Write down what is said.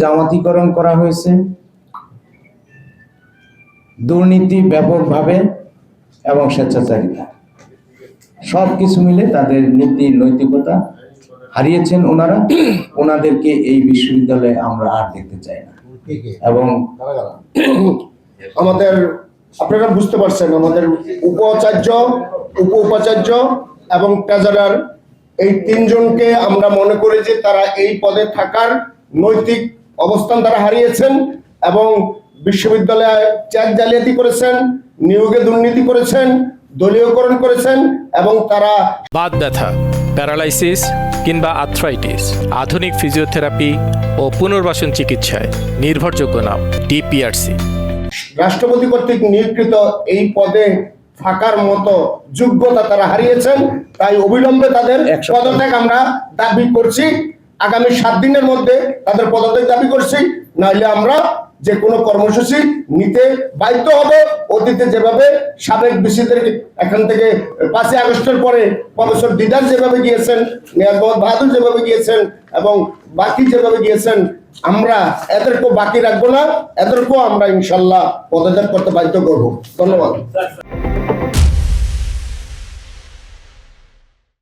জামাতিকরণ করা হয়েছে, দুর্নীতি ব্যাপকভাবে এবং স্বেচ্ছাচারিতা সবকিছু মিলে তাদের নীতি নৈতিকতা হারিয়েছেন ওনারা। ওনাদেরকে এই বিশ্ববিদ্যালয়ে আমরা আর দেখতে চাই না। এবং আমাদের আপনারা বুঝতে পারছেন, আমাদের উপাচার্য, উপাচার্য এবং ট্রেজারার এই তিনজনকে আমরা মনে করি যে তারা এই পদে থাকার নৈতিক অবস্থান তারা হারিয়েছেন এবং বিশ্ববিদ্যালয়ে চেক জালিয়াতি করেছেন, নিয়োগে দুর্নীতি করেছেন, দলীয়করণ করেছেন এবং তারা বাত ব্যথা, প্যারালাইসিস কিংবা আর্থ্রাইটিস, আধুনিক ফিজিওথেরাপি ও পুনর্বাসন চিকিৎসায় নির্ভরযোগ্য নাম ডিপিআরসি। রাষ্ট্রপতি কর্তৃক নিয়োগকৃত এই পদে থাকার মতো যোগ্যতা তারা হারিয়েছেন। তাই অবিলম্বে তাদের পদত্যাগ আমরা দাবি করছি। আগামী 7 দিনের মধ্যে তাদের পদত্যাগ দাবি করছি, নাহলে আমরা যে কোনো কর্মসূচি নিতে বাধ্য হবে। অতীতে যেভাবে সাবেক বিসিদের এখান থেকে 5ই আগস্টের পরে প্রফেসর দিদার যেভাবে গিয়েছেন, নিয়াজ মোহাম্মদ বাহাদুর যেভাবে গিয়েছেন এবং বাকি যেভাবে গিয়েছেন, আমরা এদেরকেও বাকি রাখবো না। এদেরকেও আমরা ইনশাল্লাহ পদত্যাগ করতে বাধ্য করবো। ধন্যবাদ।